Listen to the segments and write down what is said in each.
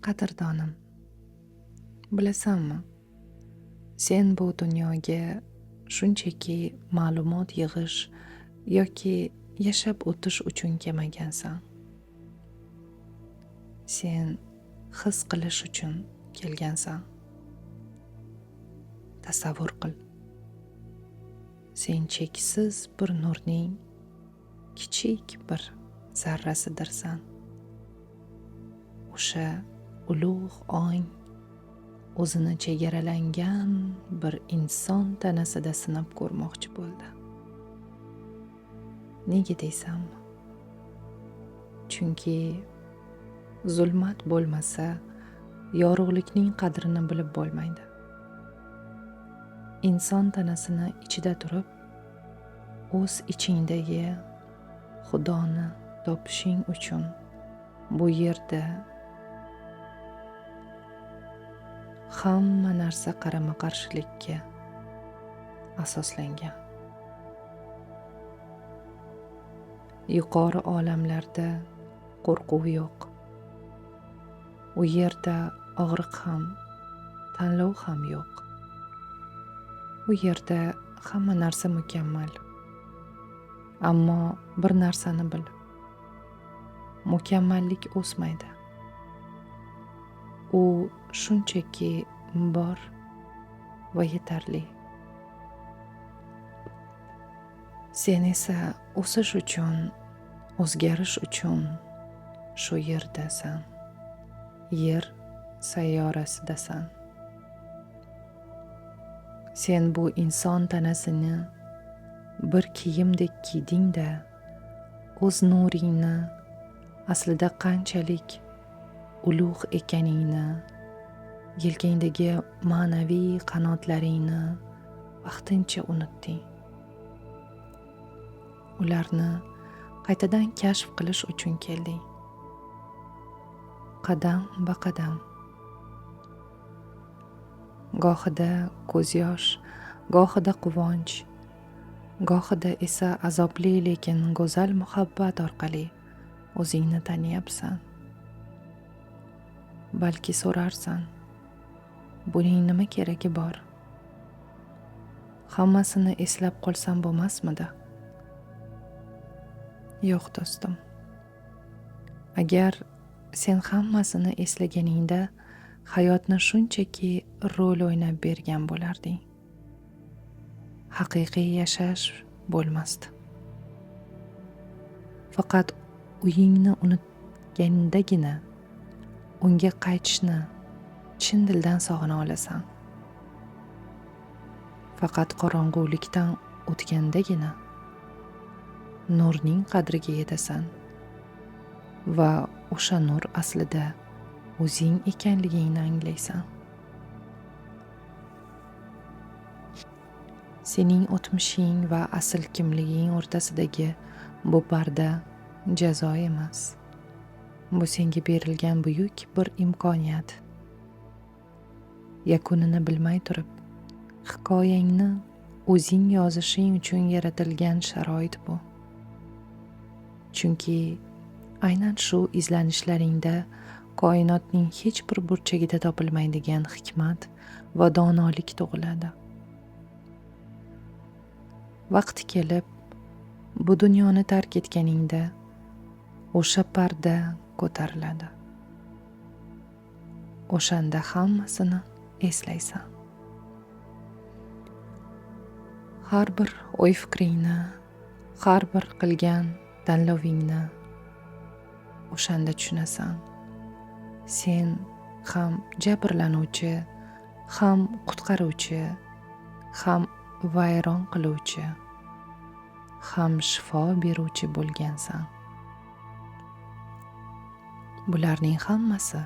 Qadrdonim, bilasanmi, sen bu dunyoga shunchaki ma'lumot yig'ish yoki yashab o'tish uchun kelmagansan. Sen his qilish uchun kelgansan. Tasavvur qil. Sen cheksiz bir nurning kichik bir zarrasidirsan. O'sha ulug' ong o'zini chegaralangan bir inson tanasida sinab ko'rmoqchi bo'ldi. Nega deysanmi? Chunki zulmat bo'lmasa, yorug'likning qadrini bilib bo'lmaydi. Inson tanasini ichida turib, o'z ichingdagi Xudoni topishing uchun bu yerda hamma narsa qarama-qarshilikka asoslangan. Yuqori olamlarda qo'rquv yo'q. U yerda og'riq ham, tanlov ham yo'q. U yerda hamma narsa mukammal. Ammo bir narsani bil. Mukammallik o'smaydi. U shunchaki bor va yetarli. Sen esa o'sish uchun, o'zgarish uchun shu yerdasan. Yer sayyorasidasan. Sen bu inson tanasini bir kiyimdek kiyding-da, o'z nuringni aslida qanchalik ulug' ekaningni, yelkangdagi ma'naviy qanotlaringni vaqtincha unutding. Ularni qaytadan kashf qilish uchun kelding. Qadam ba qadam. Gohida ko'z yosh, gohida quvonch, gohida esa azobli lekin go'zal muhabbat orqali o'zingni taniyapsan. Balki so'rarsan, buning nima keragi bor? Hammasini eslab qolsam bo'lmasmidi? Yo'q do'stim. Agar sen hammasini eslaganingda hayotni shunchaki rol o'ynab bergan bo'larding. Haqiqiy yashash bo'lmasdi. Faqat uyingni unutgandagina unga qaytishni chin dildan sog'ina olasan. Faqat qorong'ulikdan o'tgandagina nurning qadriga yetasan va o'sha nur aslida o'zing ekanligingni anglaysan. Sening o'tmishing va asl kimliging o'rtasidagi bu parda jazo emas. Bu senga berilgan buyuk bir imkoniyat. Yakunini bilmay turib, hikoyangni o'zing yozishing uchun yaratilgan sharoit bu. Chunki aynan shu izlanishlaringda koinotning hech bir burchagida topilmaydigan hikmat va donolik tug'iladi. Vaqti kelib, bu dunyoni tark etganingda o'sha parda ko'tariladi. O'shanda hammasini eslaysan. Har bir o'y-fikringni, har bir qilgan tanlovingni o'shanda tushunasan. Sen ham jabrlanuvchi, ham qutqaruvchi, ham vayron qiluvchi, ham shifo beruvchi bo'lgansan. Bularning hammasi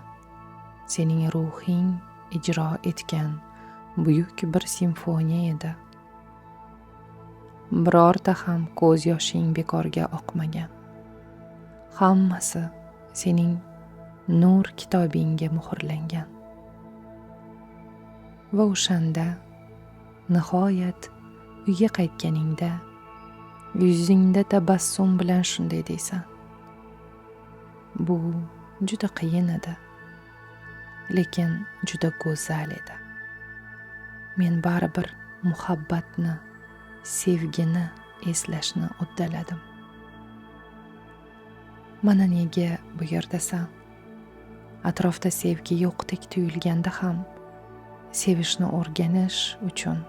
sening ruhing ijro etgan buyuk bir simfoniya edi. Birorta ham ko'z yoshing bekorga oqmagan. Hammasi sening nur kitobingga muhrlangan. Va o'shanda nihoyat uyga qaytganingda yuzingda tabassum bilan shunday deysan: bu juda qiyin edi, lekin juda go'zal edi. Men baribir muhabbatni, sevgini eslashni uddaladim. Mana nega bu yerdasan. Atrofda sevgi yo'qdek tuyulganda ham sevishni o'rganish uchun,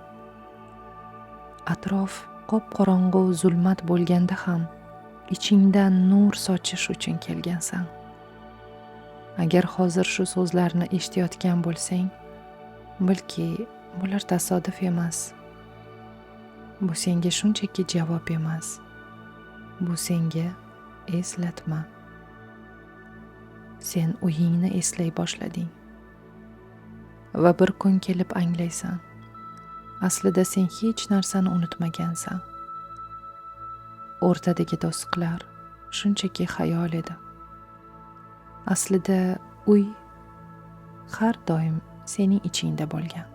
atrof qop-qorong'u zulmat bo'lganda ham ichingdan nur sochish uchun kelgansan. Agar hozir shu so'zlarni eshitayotgan bo'lsang, bilki bular tasodif emas. Bu senga shunchaki javob emas. Bu senga eslatma. Sen uyingni eslay boshlading. Va bir kun kelib anglaysan. Aslida sen hech narsani unutmagansan. O'rtadagi to'siqlar shunchaki xayol edi. Aslida uy har doim sening ichingda bo'lgan.